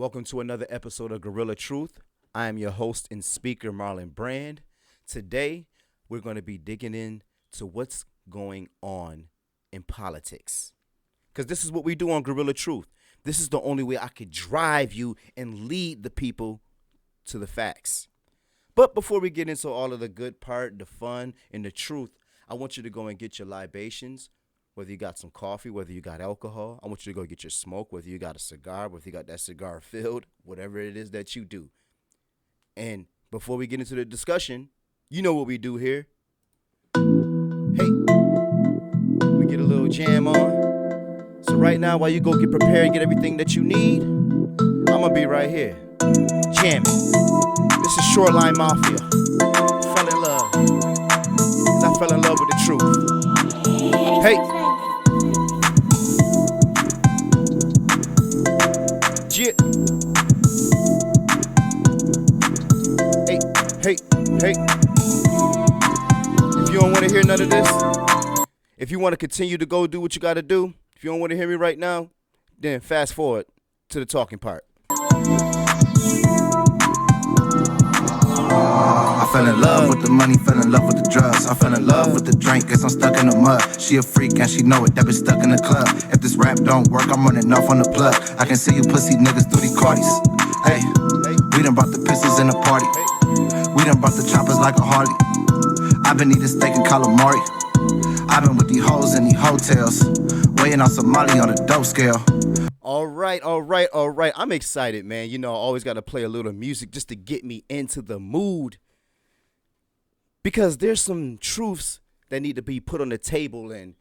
Welcome to another episode of Gorilla Truth. I am your host and speaker, Marlon Brand. Today, we're going to be digging into what's going on in politics. Because this is what we do on Gorilla Truth. This is the only way I could drive you and lead the people to the facts. But before we get into all of the good part, the fun, and the truth, I want you to go and get your libations. Whether you got some coffee, whether you got alcohol, I want you to go get your smoke, whether you got a cigar, whether you got that cigar filled, whatever it is that you do. And before we get into the discussion, you know what we do here. Hey, we get a little jam on. So right now, while you go get prepared and get everything that you need, I'm going to be right here, jamming. This is Shoreline Mafia. Fell in love. 'Cause I fell in love with the truth. Hey. Yeah. Hey. If you don't want to hear none of this, if you want to continue to go do what you got to do, if you don't want to hear me right now, then fast forward to the talking part. I fell in love with the money, fell in love with the drugs. I fell in love with the drink, guess I'm stuck in the mud. She a freak and she know it, that bitch stuck in the club. If this rap don't work, I'm running off on the plug. I can see you pussy niggas through these cardies. Hey, we done brought the pistols in the party. We done brought the choppers like a Harley. I've been eating steak and calamari. I've been with these hoes in these hotels, weighing out Somali on a dope scale. All right. I'm excited, man. You know, I always got to play a little music just to get me into the mood. Because there's some truths that need to be put on the table, and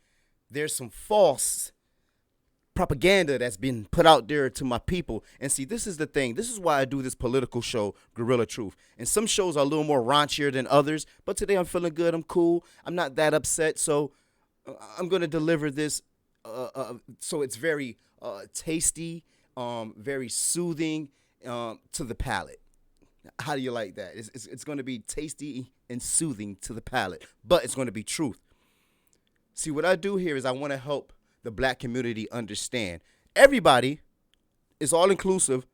there's some false propaganda that's been put out there to my people. And see, this is the thing. This is why I do this political show, Gorilla Truth. And some shows are a little more raunchier than others, but today I'm feeling good. I'm cool. I'm not that upset. So I'm going to deliver this so it's very tasty, very soothing to the palate. How do you like that? It's going to be tasty and soothing to the palate, but it's going to be truth. See, what I do here is I want to help the black community understand. Everybody is all inclusive,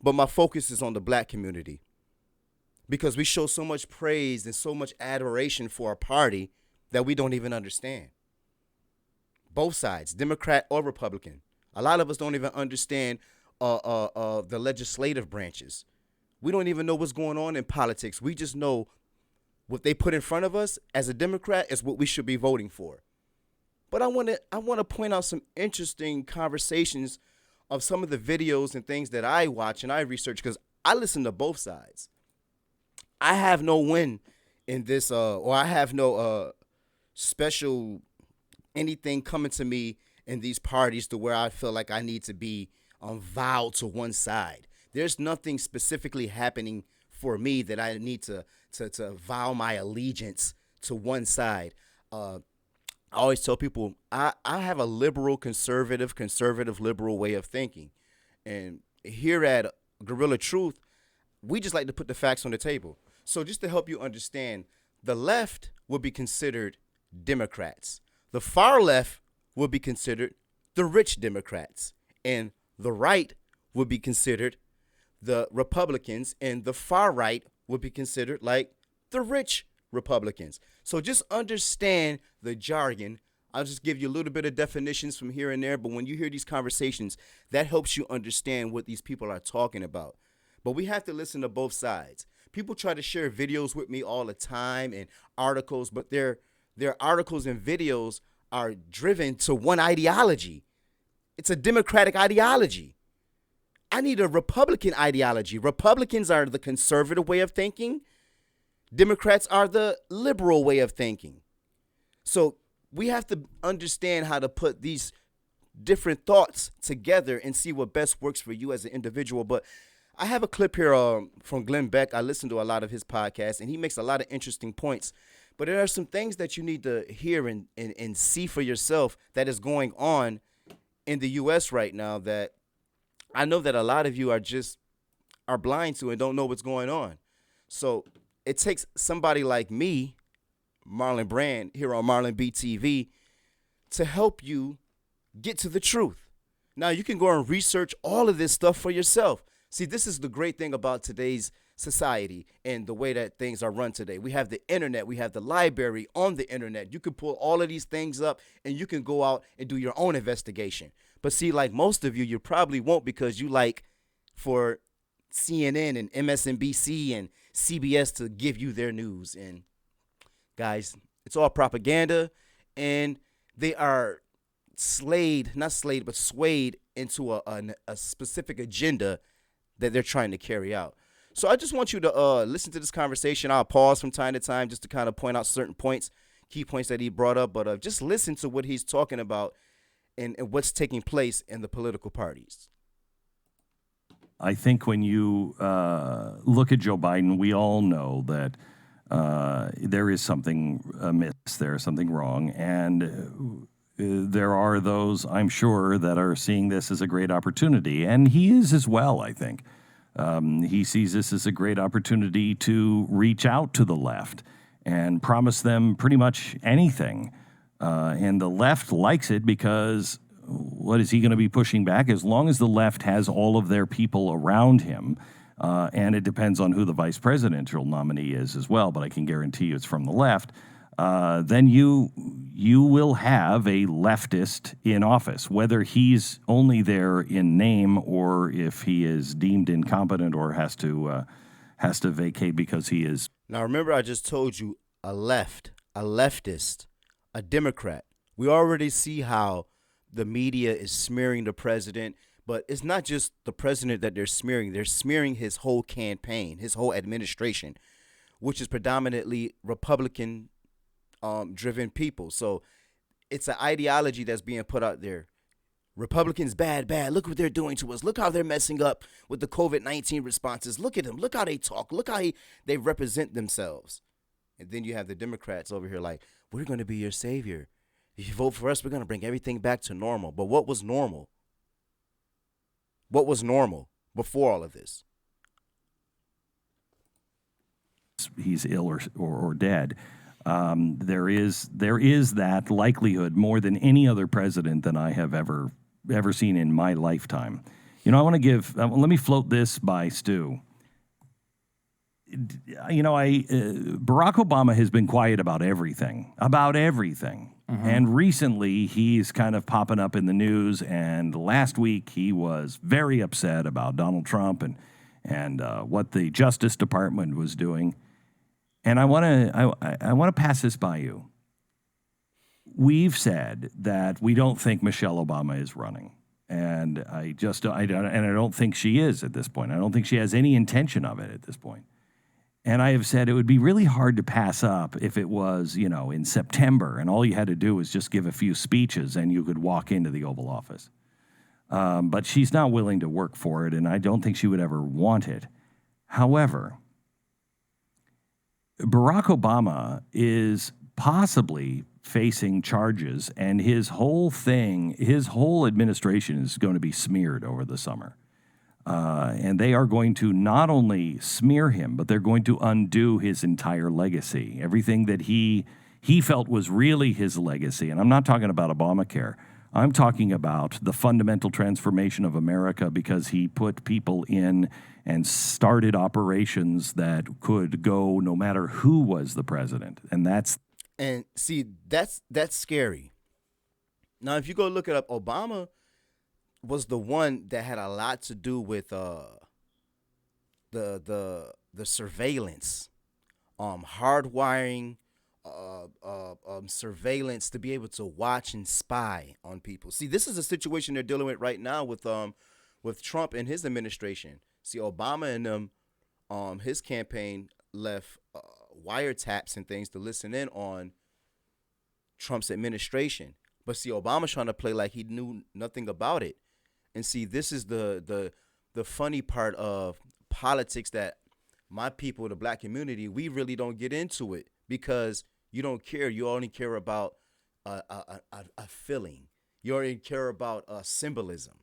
but my focus is on the black community because we show so much praise and so much adoration for a party that we don't even understand. Both sides, Democrat or Republican. A lot of us don't even understand the legislative branches. We don't even know what's going on in politics. We just know what they put in front of us as a Democrat is what we should be voting for. But I want to point out some interesting conversations of some of the videos and things that I watch and I research because I listen to both sides. I have no win in this, or I have no special anything coming to me in these parties to where I feel like I need to be vowed to one side. There's nothing specifically happening for me that I need to vow my allegiance to one side. I always tell people I have a liberal, conservative, liberal way of thinking. And here at Gorilla Truth, we just like to put the facts on the table. So just to help you understand, the left would be considered Democrats. The far left would be considered the rich Democrats. And the right would be considered the Republicans, and the far right would be considered like the rich Republicans. So just understand the jargon. I'll just give you a little bit of definitions from here and there, but when you hear these conversations, that helps you understand what these people are talking about. But we have to listen to both sides. People try to share videos with me all the time and articles, but their articles and videos are driven to one ideology. It's a Democratic ideology. I need a Republican ideology. Republicans are the conservative way of thinking. Democrats are the liberal way of thinking. So we have to understand how to put these different thoughts together and see what best works for you as an individual. But I have a clip here from Glenn Beck. I listen to a lot of his podcasts, and he makes a lot of interesting points. But there are some things that you need to hear and see for yourself that is going on in the U.S. right now that I know that a lot of you are blind to and don't know what's going on. So it takes somebody like me, Marlon Brand, here on Marlon BTV, to help you get to the truth. Now, you can go and research all of this stuff for yourself. See, this is the great thing about today's society and the way that things are run today. We have the internet, we have the library on the internet. You can pull all of these things up and you can go out and do your own investigation. But see, like most of you, you probably won't because you like for CNN and MSNBC and CBS to give you their news. And guys, it's all propaganda, and they are not slayed, but swayed into a specific agenda that they're trying to carry out. So I just want you to listen to this conversation. I'll pause from time to time just to kind of point out certain points, key points that he brought up, but just listen to what he's talking about and what's taking place in the political parties. I think when you look at Joe Biden, we all know that there is something amiss there, something wrong. And there are those, I'm sure, that are seeing this as a great opportunity. And he is as well, I think. He sees this as a great opportunity to reach out to the left and promise them pretty much anything. And the left likes it because what is he going to be pushing back? As long as the left has all of their people around him, and it depends on who the vice presidential nominee is as well, but I can guarantee you it's from the left, then you will have a leftist in office, whether he's only there in name or if he is deemed incompetent or has to vacate because he is. Now, remember, I just told you a leftist, a Democrat. We already see how the media is smearing the president, but it's not just the president that they're smearing his whole campaign, his whole administration, which is predominantly Republican driven people. So it's an ideology that's being put out there. Republicans bad. Look what they're doing to us. Look how they're messing up with the COVID-19 responses. Look at them. Look how they talk. Look how they represent themselves. And then you have the Democrats over here like, we're going to be your savior. If you vote for us, we're going to bring everything back to normal. But what was normal? What was normal before all of this? He's ill or dead. There is that likelihood more than any other president that I have ever seen in my lifetime. You know, I want to give. Let me float this by Stu. You know, Barack Obama has been quiet about everything. Mm-hmm. And recently, he's kind of popping up in the news. And last week, he was very upset about Donald Trump and what the Justice Department was doing. And I want to pass this by you. We've said that we don't think Michelle Obama is running, and I don't think she is at this point. I don't think she has any intention of it at this point. And I have said it would be really hard to pass up if it was, you know, in September, and all you had to do was just give a few speeches and you could walk into the Oval Office. But she's not willing to work for it, and I don't think she would ever want it. However, Barack Obama is possibly facing charges, and his whole administration is going to be smeared over the summer. And they are going to not only smear him, but they're going to undo his entire legacy. Everything that he felt was really his legacy. And I'm not talking about Obamacare. I'm talking about the fundamental transformation of America because he put people in and started operations that could go no matter who was the president. And see, that's scary. Now, if you go look it up, Obama was the one that had a lot to do with the surveillance, hardwiring, surveillance to be able to watch and spy on people. See, this is a situation they're dealing with right now with Trump and his administration. See, Obama and them, his campaign left wiretaps and things to listen in on Trump's administration. But see, Obama's trying to play like he knew nothing about it. And see, this is the funny part of politics that my people, the black community, we really don't get into it because you don't care. You only care about a feeling. You only care about symbolism.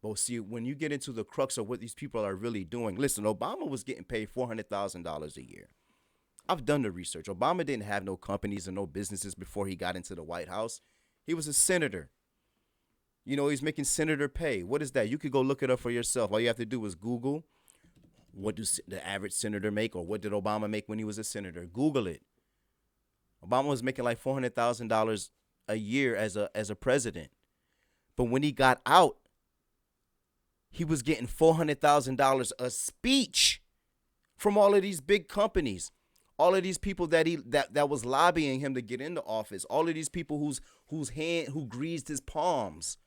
But see, when you get into the crux of what these people are really doing, listen, Obama was getting paid $400,000 a year. I've done the research. Obama didn't have no companies and no businesses before he got into the White House. He was a senator. You know, he's making senator pay. What is that? You could go look it up for yourself. All you have to do is Google what do the average senator make, or what did Obama make when he was a senator. Google it. Obama was making like $400,000 a year as a president. But when he got out, he was getting $400,000 a speech from all of these big companies, all of these people that was lobbying him to get into office, all of these people who greased his palms.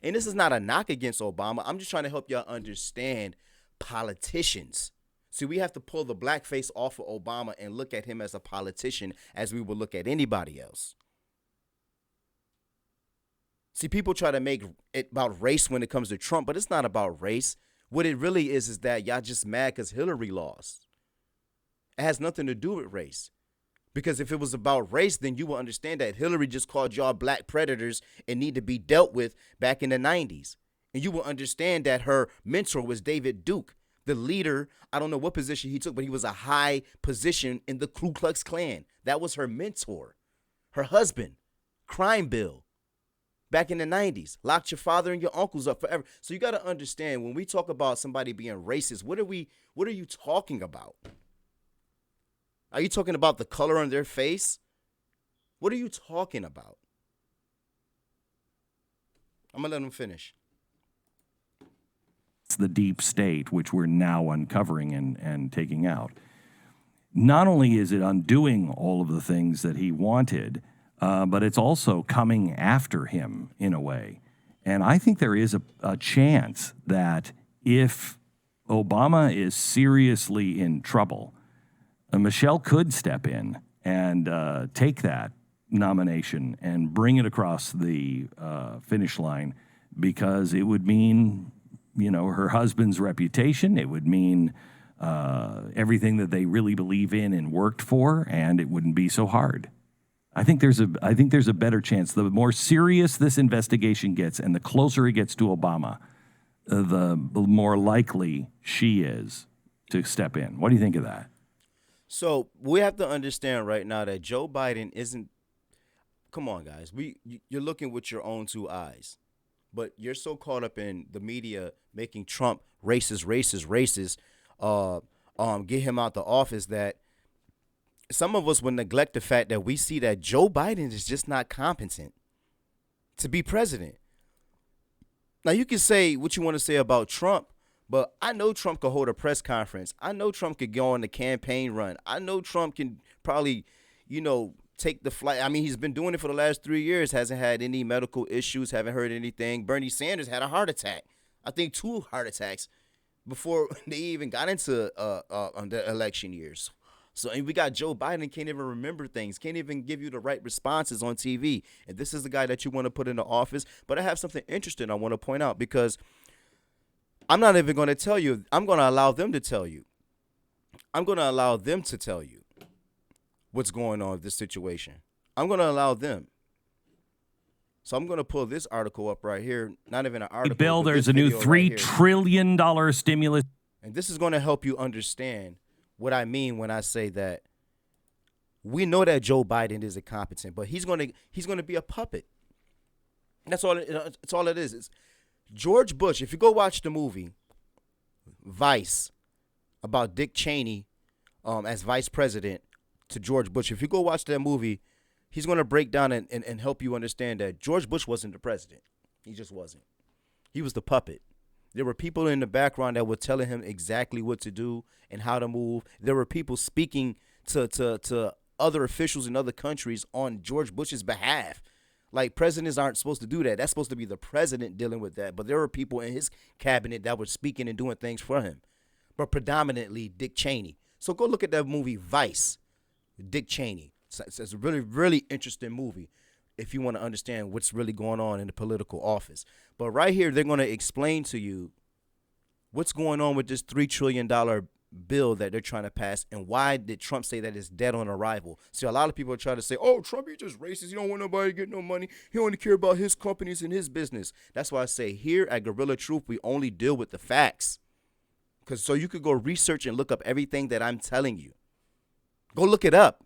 And this is not a knock against Obama. I'm just trying to help y'all understand politicians. See, we have to pull the blackface off of Obama and look at him as a politician as we would look at anybody else. See, people try to make it about race when it comes to Trump, but it's not about race. What it really is that y'all just mad because Hillary lost. It has nothing to do with race. Because if it was about race, then you will understand that Hillary just called y'all black predators and need to be dealt with back in the 90s. And you will understand that her mentor was David Duke, the leader. I don't know what position he took, but he was a high position in the Ku Klux Klan. That was her mentor. Her husband, crime bill, back in the 90s. Locked your father and your uncles up forever. So you got to understand, when we talk about somebody being racist, what are you talking about? Are you talking about the color on their face? What are you talking about? I'm going to let them finish. It's the deep state, which we're now uncovering and taking out. Not only is it undoing all of the things that he wanted, but it's also coming after him in a way. And I think there is a chance that if Obama is seriously in trouble, Michelle could step in and take that nomination and bring it across the finish line, because it would mean, her husband's reputation. It would mean everything that they really believe in and worked for, and it wouldn't be so hard. I think there's a better chance. The more serious this investigation gets and the closer it gets to Obama, the more likely she is to step in. What do you think of that? So we have to understand right now that Joe Biden isn't. Come on, guys. You're looking with your own two eyes, but you're so caught up in the media making Trump racist, get him out the office, that some of us will neglect the fact that we see that Joe Biden is just not competent to be president. Now, you can say what you want to say about Trump, but I know Trump could hold a press conference. I know Trump could go on the campaign run. I know Trump can probably, take the flight. I mean, he's been doing it for the last 3 years, hasn't had any medical issues, haven't heard anything. Bernie Sanders had a heart attack. I think 2 heart attacks before they even got into the election years. So and we got Joe Biden, can't even remember things, can't even give you the right responses on TV. And this is the guy that you want to put into office. But I have something interesting I want to point out, because I'm not even going to tell you. I'm going to allow them to tell you. I'm going to allow them to tell you what's going on with this situation. I'm going to allow them. So I'm going to pull this article up right here. Not even an article. Bill, there's a new $3 trillion stimulus. And this is going to help you understand what I mean when I say that we know that Joe Biden is incompetent, but he's going to be a puppet. That's all. It's all it is. It's George Bush. If you go watch the movie Vice about Dick Cheney as vice president to George Bush, if you go watch that movie, he's going to break down and help you understand that George Bush wasn't the president. He just wasn't. He was the puppet. There were people in the background that were telling him exactly what to do and how to move. There were people speaking to other officials in other countries on George Bush's behalf. Like, presidents aren't supposed to do that. That's supposed to be the president dealing with that. But there were people in his cabinet that were speaking and doing things for him. But predominantly Dick Cheney. So go look at that movie Vice, Dick Cheney. It's a really, really interesting movie if you want to understand what's really going on in the political office. But right here, they're going to explain to you what's going on with this $3 trillion bill that they're trying to pass, and why did Trump say that it's dead on arrival. See, a lot of people are trying to say, oh, Trump, he's just racist. He don't want nobody to get no money. He only care about his companies and his business. That's why I say here at Gorilla Truth, we only deal with the facts. So you could go research and look up everything that I'm telling you. Go look it up.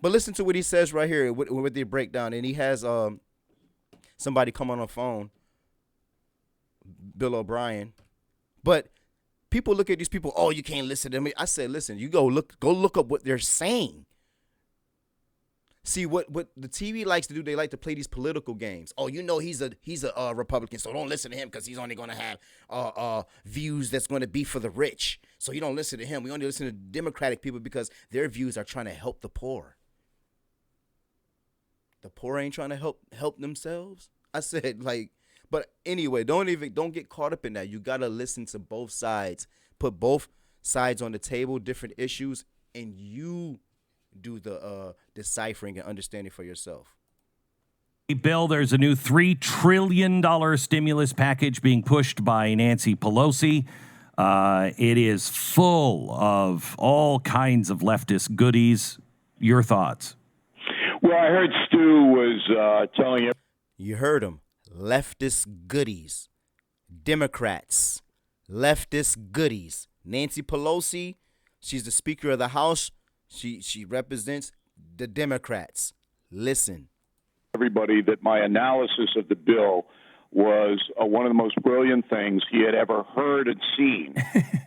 But listen to what he says right here with the breakdown. And he has somebody come on the phone, Bill O'Brien. But people look at these people, oh, you can't listen to me. I said, listen, you go look up what they're saying. See what the TV likes to do. They like to play these political games. Oh, you know he's a Republican, so don't listen to him because he's only going to have views that's going to be for the rich. So you don't listen to him. We only listen to Democratic people because their views are trying to help the poor. The poor ain't trying to help themselves. I said, like, but anyway, don't get caught up in that. You gotta listen to both sides, put both sides on the table, different issues, and you do the deciphering and understanding for yourself. Bill, there's a new $3 trillion stimulus package being pushed by Nancy Pelosi. It is full of all kinds of leftist goodies. Your thoughts? Well, I heard Stu was telling you. You heard him. Leftist goodies. Democrats. Leftist goodies. Nancy Pelosi, she's the Speaker of the House. She represents the Democrats. Listen. Everybody that my analysis of the bill was one of the most brilliant things he had ever heard and seen.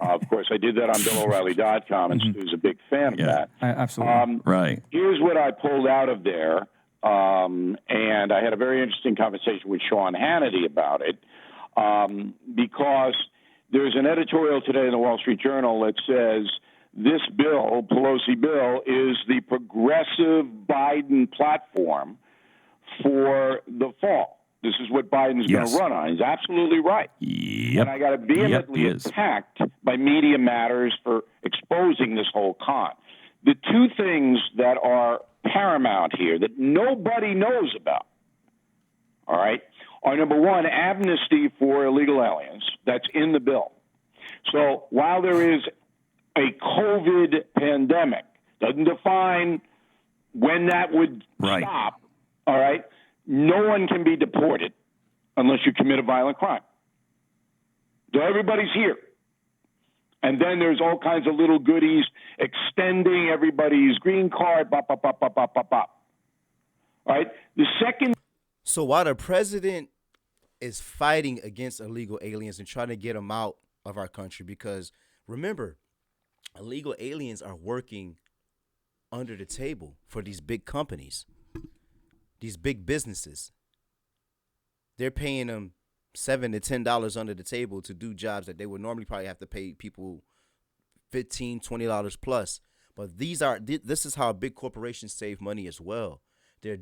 Of course, I did that on BillO'Reilly.com, and Stu's a big fan of that. Absolutely. Right. Here's what I pulled out of there, and I had a very interesting conversation with Sean Hannity about it, because there's an editorial today in the Wall Street Journal that says this bill, Pelosi bill, is the progressive Biden platform for the fall. This is what Biden's going to run on. He's absolutely right. Yep. And I got vehemently attacked by Media Matters for exposing this whole con. The two things that are paramount here that nobody knows about, all right, are number one, amnesty for illegal aliens. That's in the bill. So while there is a COVID pandemic, doesn't define when that would stop, all right, no one can be deported unless you commit a violent crime. So everybody's here. And then there's all kinds of little goodies extending everybody's green card, bop, bop, bop, bop, bop, bop, bop. All right? The second... So while the president is fighting against illegal aliens and trying to get them out of our country, because remember, illegal aliens are working under the table for these big companies, these big businesses. They're paying them $7 to $10 under the table to do jobs that they would normally probably have to pay people $15, $20 plus. But this is how big corporations save money as well. They're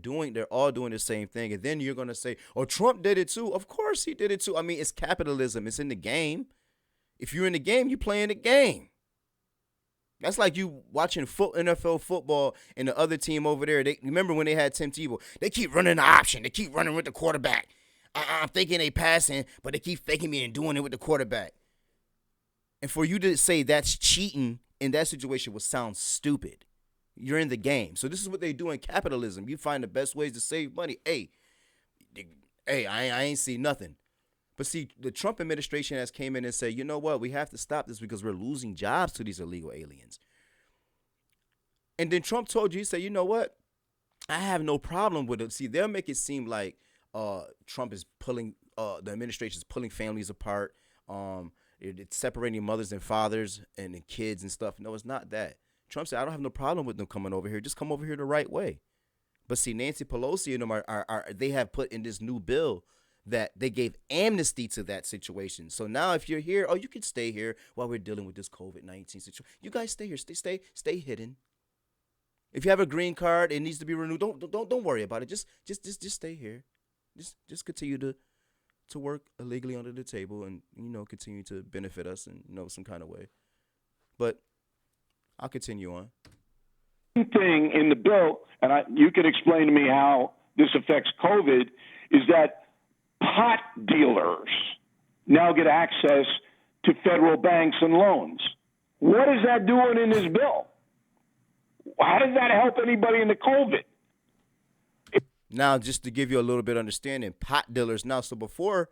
all doing the same thing. And then you're going to say, oh, Trump did it too. Of course he did it too. I mean, it's capitalism. It's in the game. If you're in the game, you're playing the game. That's like you watching NFL football and the other team over there. Remember when they had Tim Tebow? They keep running the option. They keep running with the quarterback. I'm thinking they passing, but they keep faking me and doing it with the quarterback. And for you to say that's cheating in that situation would sound stupid. You're in the game. So this is what they do in capitalism. You find the best ways to save money. Hey, I ain't see nothing. But see, the Trump administration has came in and said, you know what, we have to stop this because we're losing jobs to these illegal aliens. And then Trump told you, he said, you know what, I have no problem with it. See, they'll make it seem like Trump is pulling, the administration is pulling families apart. It's separating mothers and fathers and the kids and stuff. No, it's not that. Trump said, I don't have no problem with them coming over here. Just come over here the right way. But see, Nancy Pelosi and them they have put in this new bill that they gave amnesty to that situation. So now if you're here, you can stay here while we're dealing with this COVID-19 situation. You guys stay here. Stay hidden. If you have a green card, it needs to be renewed. Don't worry about it. Just stay here. Just continue to work illegally under the table and, continue to benefit us in, some kind of way. But I'll continue on. Thing in the bill, and you can explain to me how this affects COVID, is that pot dealers now get access to federal banks and loans. What is that doing in this bill? How does that help anybody in the COVID? Now, just to give you a little bit of understanding, pot dealers now. So before,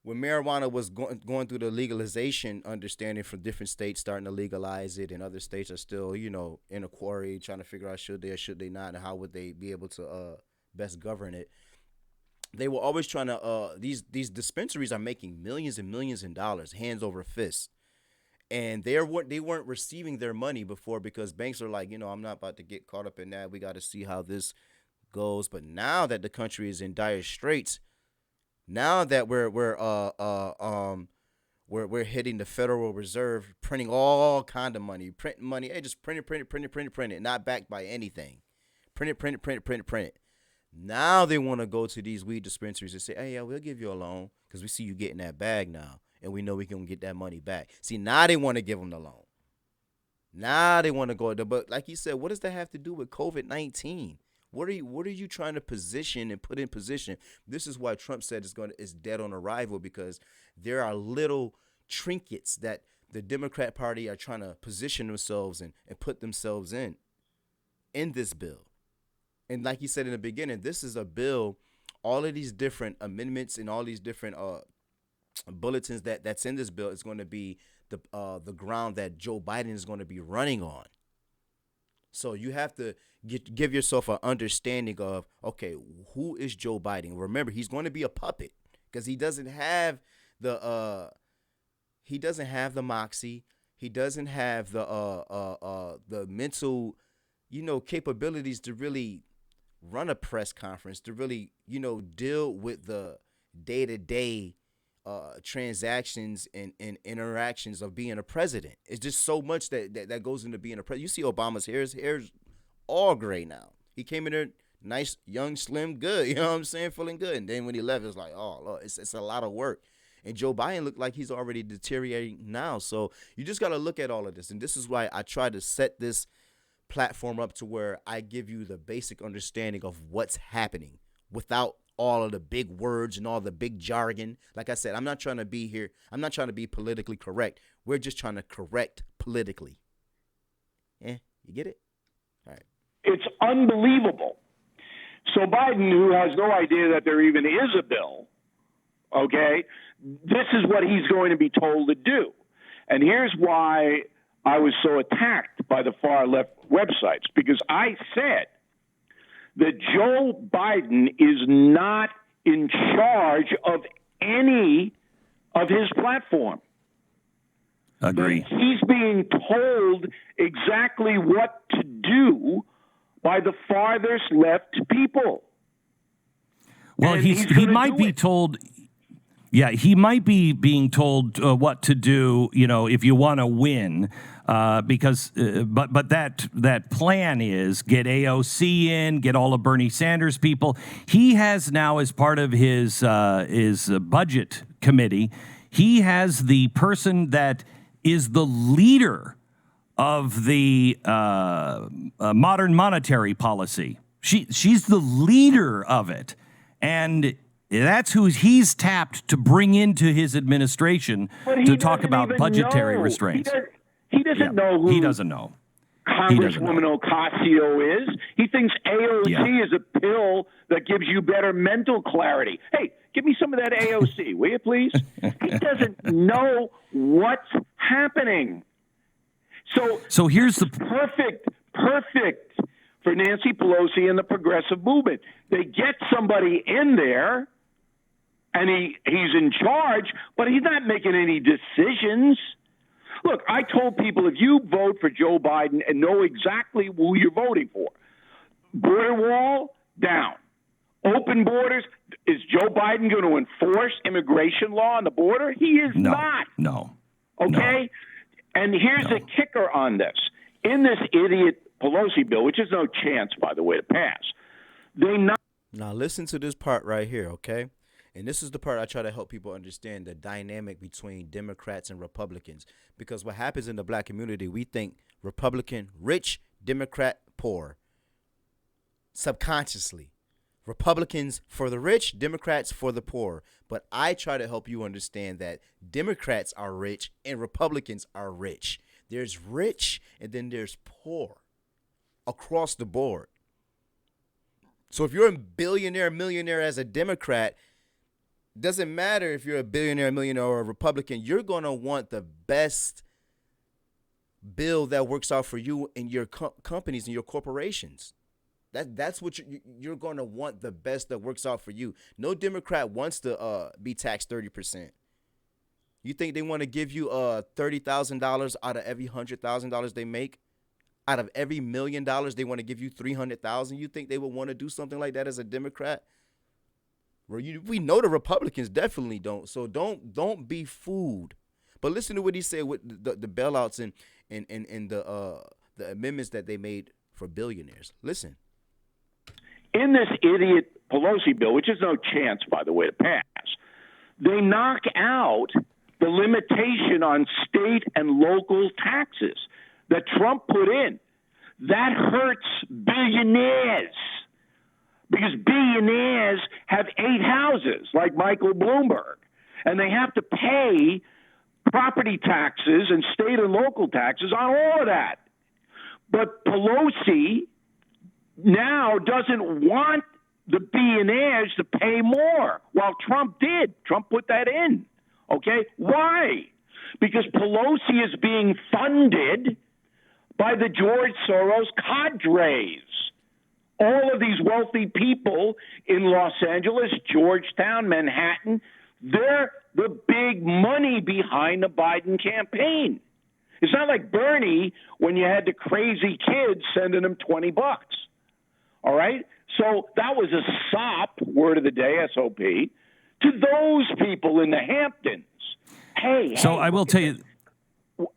when marijuana was going through the legalization understanding from different states starting to legalize it, and other states are still, in a quarry trying to figure out should they or should they not, and how would they be able to best govern it. they were always trying to these dispensaries are making millions and millions of dollars, hands over fist. And they weren't receiving their money before because banks are like, I'm not about to get caught up in that. We got to see how this goes. But now that the country is in dire straits, now that we're hitting the Federal Reserve, printing all kind of money, printing money. Hey, just print it, not backed by anything. Print it. Now they want to go to these weed dispensaries and say, hey, yeah, we'll give you a loan because we see you getting that bag now, and we know we can get that money back. See, now they want to give them the loan. Now they want to go. But like you said, what does that have to do with COVID-19? What are you trying to position and put in position? This is why Trump said it's dead on arrival, because there are little trinkets that the Democrat Party are trying to position themselves and put themselves in this bill. And like you said in the beginning, this is a bill, all of these different amendments and all these different bulletins that's in this bill is going to be the ground that Joe Biden is going to be running on. So you have to give yourself an understanding of, okay, who is Joe Biden? Remember, he's going to be a puppet because he doesn't have the moxie. He doesn't have the mental, capabilities to really run a press conference, to really, deal with the day-to-day transactions and interactions of being a president. It's just so much that goes into being a president. You see Obama's hair's all gray now. He came in there nice, young, slim, good. You know what I'm saying? Feeling good. And then when he left, it's like, oh, Lord, it's a lot of work. And Joe Biden looked like he's already deteriorating now. So you just got to look at all of this. And this is why I try to set this platform up to where I give you the basic understanding of what's happening without all of the big words and all the big jargon. Like I said, I'm not trying to be politically correct. We're just trying to correct politically. You get it? All right. It's unbelievable. So Biden, who has no idea that there even is a bill, okay, this is what he's going to be told to do. And here's why I was so attacked by the far left websites, because I said that Joe Biden is not in charge of any of his platform. Agree. That he's being told exactly what to do by the farthest left people. Well, he might be told. Yeah, he might be being told what to do, if you want to win, because but that plan is get AOC in, get all of Bernie Sanders people. He has now, as part of his budget committee, he has the person that is the leader of the modern monetary policy. She's the leader of it, and that's who he's tapped to bring into his administration to talk about budgetary restraints. He doesn't know who he doesn't know. Congresswoman Ocasio is. He thinks AOC is a pill that gives you better mental clarity. Hey, give me some of that AOC, will you please? He doesn't know what's happening. So here's the perfect for Nancy Pelosi and the progressive movement. They get somebody in there, and he's in charge, but he's not making any decisions. Look, I told people, if you vote for Joe Biden and know exactly who you're voting for, border wall, down. Open borders, is Joe Biden going to enforce immigration law on the border? He is not. No. Okay? No. And here's the kicker on this. In this idiot Pelosi bill, which is no chance, by the way, to pass, Now listen to this part right here, okay? And this is the part I try to help people understand the dynamic between Democrats and Republicans. Because what happens in the black community, we think Republican rich, Democrat poor. Subconsciously. Republicans for the rich, Democrats for the poor. But I try to help you understand that Democrats are rich and Republicans are rich. There's rich and then there's poor across the board. So if you're a billionaire, millionaire as a Democrat, doesn't matter if you're a billionaire, millionaire, or a Republican, you're going to want the best bill that works out for you and your companies and your corporations. That's what you're going to want, the best that works out for you. No Democrat wants to be taxed 30%. You think they want to give you $30,000 out of every $100,000 they make? Out of every $1,000,000 they want to give you 300,000? You think they would want to do something like that as a Democrat? Well, we know the Republicans definitely don't. So don't be fooled. But listen to what he said with the bailouts and the amendments that they made for billionaires. Listen. In this idiot Pelosi bill, which is no chance, by the way, to pass, they knock out the limitation on state and local taxes that Trump put in. That hurts billionaires because billionaires have 8 houses like Michael Bloomberg, and they have to pay property taxes and state and local taxes on all of that. But Pelosi now doesn't want the billionaires to pay more, while Trump did. Trump put that in. Okay? Why? Because Pelosi is being funded by the George Soros cadres. All of these wealthy people in Los Angeles, Georgetown, Manhattan, they're the big money behind the Biden campaign. It's not like Bernie when you had the crazy kids sending him $20. All right? So that was a SOP, word of the day, SOP, to those people in the Hamptons. So I will tell you.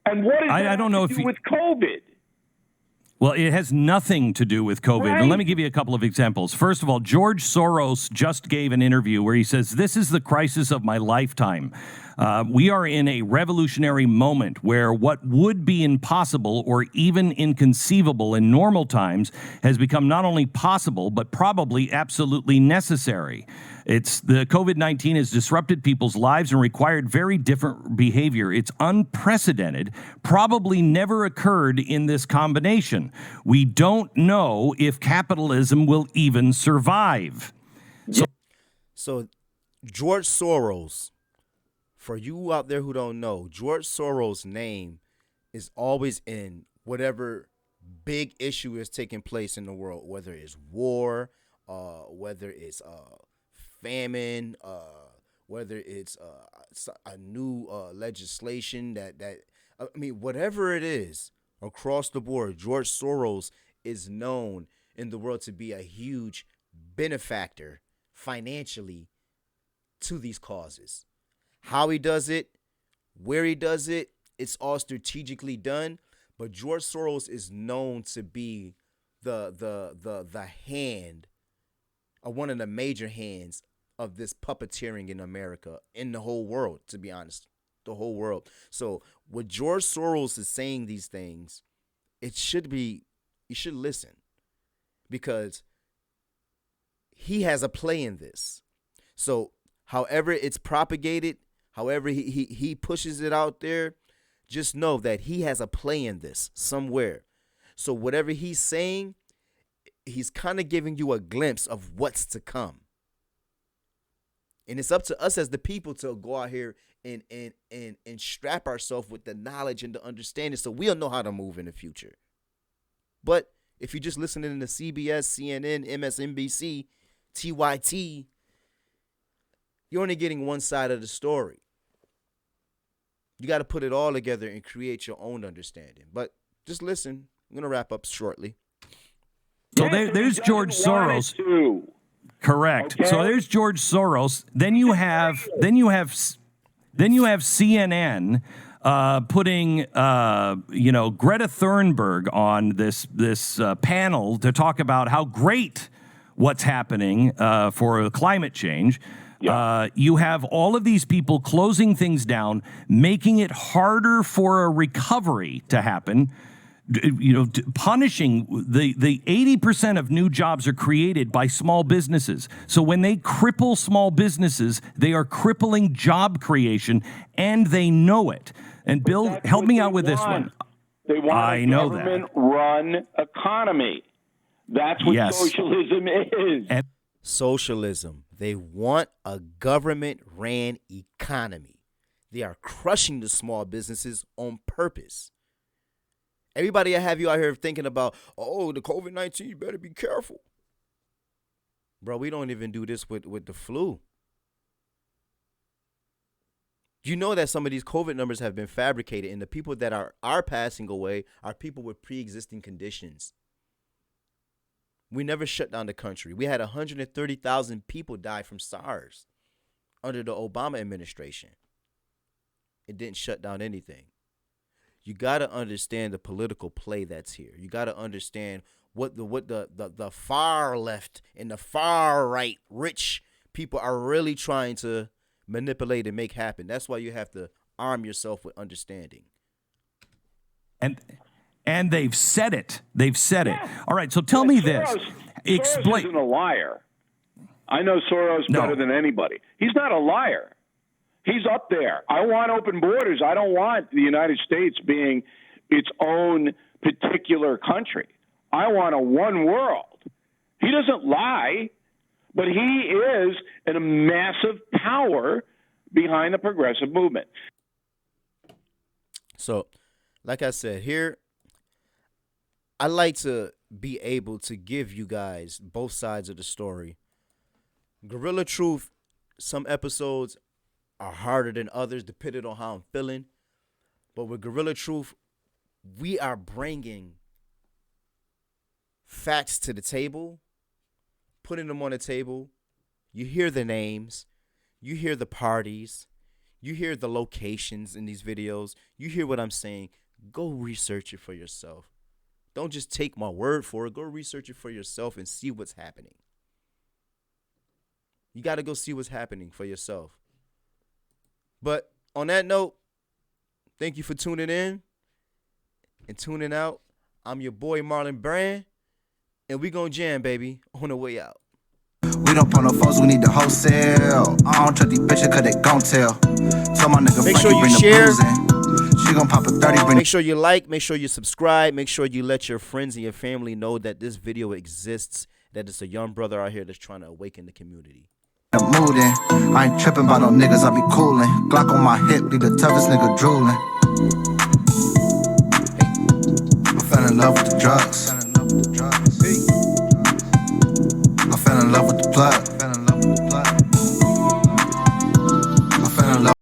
And what does I don't know to do with COVID? Well, it has nothing to do with COVID. Right. And let me give you a couple of examples. First of all, George Soros just gave an interview where he says, "This is the crisis of my lifetime. We are in a revolutionary moment where what would be impossible or even inconceivable in normal times has become not only possible, but probably absolutely necessary. It's the COVID-19 has disrupted people's lives and required very different behavior. It's unprecedented, probably never occurred in this combination. We don't know if capitalism will even survive." So George Soros, for you out there who don't know, George Soros' name is always in whatever big issue is taking place in the world, whether it's war, whether it's famine, whether it's a new legislation that I mean, whatever it is across the board, George Soros is known in the world to be a huge benefactor financially to these causes. How he does it, where he does it, it's all strategically done. But George Soros is known to be the hand, or one of the major hands of this puppeteering in America, in the whole world, to be honest, the whole world. So when George Soros is saying these things, it should be, you should listen, because he has a play in this. So however it's propagated, however he pushes it out there, just know that he has a play in this somewhere. So whatever he's saying, he's kind of giving you a glimpse of what's to come. And it's up to us as the people to go out here and strap ourselves with the knowledge and the understanding so we'll know how to move in the future. But if you're just listening to CBS, CNN, MSNBC, TYT, you're only getting one side of the story. You got to put it all together and create your own understanding. But just listen. I'm going to wrap up shortly. So there's George Soros. Correct. Okay. So there's George Soros. Then you have CNN putting Greta Thunberg on this panel to talk about how great what's happening for climate change. Yeah. You have all of these people closing things down, making it harder for a recovery to happen. Punishing the 80% of new jobs are created by small businesses. So when they cripple small businesses, they are crippling job creation, and they know it. And Bill, help me out with this one. They want a government-run economy. That's what socialism is. Socialism. They want a government-ran economy. They are crushing the small businesses on purpose. Everybody I have you out here thinking about, oh, the COVID-19, you better be careful. Bro, we don't even do this with the flu. You know that some of these COVID numbers have been fabricated, and the people that are passing away are people with pre-existing conditions. We never shut down the country. We had 130,000 people die from SARS under the Obama administration. It didn't shut down anything. You got to understand the political play that's here. You got to understand what the far left and the far right rich people are really trying to manipulate and make happen. That's why you have to arm yourself with understanding. And they've said it. They've said it. All right, so tell me this. Soros isn't a liar. I know Soros better than anybody. He's not a liar. He's up there. I want open borders. I don't want the United States being its own particular country. I want a one world. He doesn't lie, but he is a massive power behind the progressive movement. So, like I said, here, I like to be able to give you guys both sides of the story. Guerrilla Truth, some episodes are harder than others, depending on how I'm feeling. But with Guerrilla Truth, we are bringing facts to the table, putting them on the table. You hear the names, you hear the parties, you hear the locations in these videos, you hear what I'm saying. Go research it for yourself. Don't just take my word for it. Go research it for yourself and see what's happening. You got to go see what's happening for yourself. But on that note, thank you for tuning in and tuning out. I'm your boy Marlon Brand, and we gonna jam, baby, on the way out. We don't put no foes, we need the wholesale. I don't trust these bitches cause they gon' tell. Tell my nigga Make Frankie sure you bring share. the booze in. She gon' pop a 30, bring Make sure you like, make sure you subscribe, make sure you let your friends and your family know that this video exists, that it's a young brother out here that's trying to awaken the community. the mood in. I ain't tripping by no niggas, I be coolin'. Glock on my hip, be the toughest nigga drooling. I fell in love with the drugs. I fell in love with the plug.